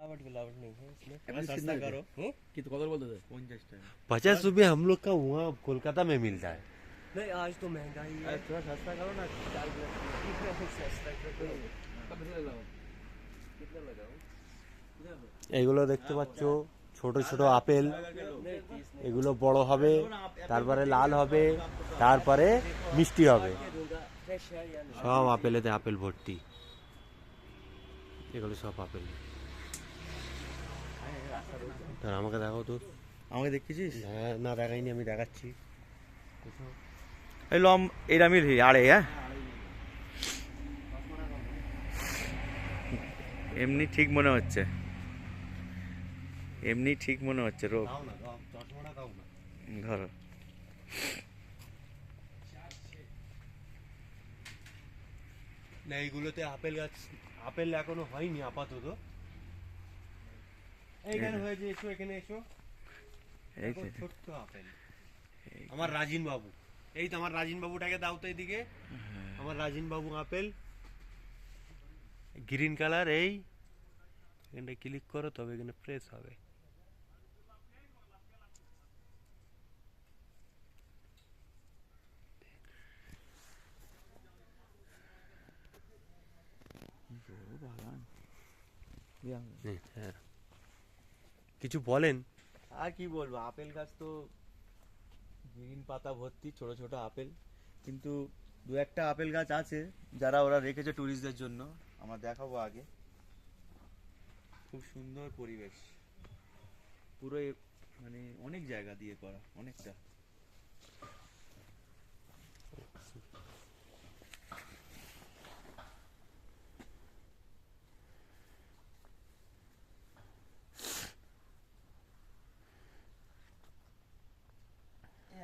मिलावट नहीं है इसमें। सस्ता करो। कितना कदर बोलते थे? 50 টাকা। 50 रुपये हम लोग का वहाँ कोलकाता में मिलता है। नहीं आज तो महंगाई है। थोड़ा सस्ता करो ना 4 गिलास। सस्ता करो। कब से लगाओ? कितना लगाओ? এগুলো দেখতে পাচ্ছ ছোট ছোট আপেল, এগুলো বড় হবে, তারপরে লাল হবে, তারপরে মিষ্টি হবে। সব আপেলেতে আপেল ভর্তি, এগুলো সব আপেল। আমাকে দেখাও তো। আমাকে দেখেছিস? হ্যাঁ, না দেখাইনি, আমি দেখাচ্ছি। এই লম এরামিল হি আড়ে হ্যাঁ এমনি ঠিক মনে হচ্ছে, এমনি ঠিক মনে হচ্ছে রোগ ধরো। না এইগুলোতে আপেল গাছ, আপেল এখনো হয়নি আপাতত। এইখানে হয়েছে, এসো এখানে এসো। এই দেখো, ছোট্ট আপেল। আমার রাজিন বাবু, এই তো আমার রাজিন বাবুটাকে দাও তো এদিকে। আমার রাজিন বাবু আপেল গ্রিন কালার। এই এখানটা ক্লিক করো তবে এখানে ফ্রেশ হবে। হ্যাঁ, কিছু বলেন। আর কি বলবো, আপেল গাছ তো গ্রিন পাতা ভর্তি ছোট ছোট আপেল, কিন্তু দু একটা আপেল গাছ আছে যারা ওরা রেখেছে টুরিস্টদের জন্য, আমরা দেখাবো আগে। খুব সুন্দর পরিবেশ, পুরো মানে অনেক জায়গা দিয়ে করা, অনেকটা।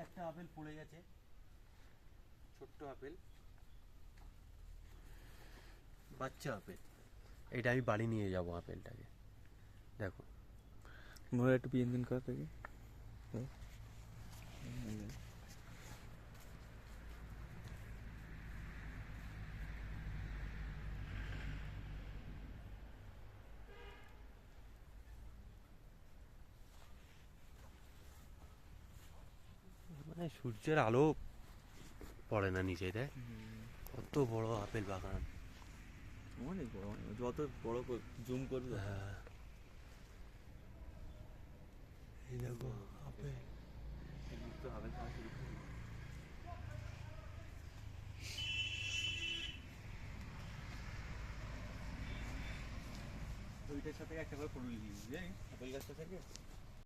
একটা আপেল পড়ে গেছে, ছোট্ট আপেল, বাচ্চা আপেল। এটা আমি বাড়ি নিয়ে যাব আপেলটাকে। দেখো মোরা একটু পিন দিন কর থেকে। মানে সূর্যের আলো পড়ে না নিচে, দেখ কত বড় আপেল বাগান। অনেক বড়, যত বড় জুম করবে। হ্যাঁ, এই দেখো আপেল। আপেল খাওয়া শুরু করবি। ওইটার সাথে একটা করে ফুল দিয়ে দিবি, আপেল গাছটা থেকে।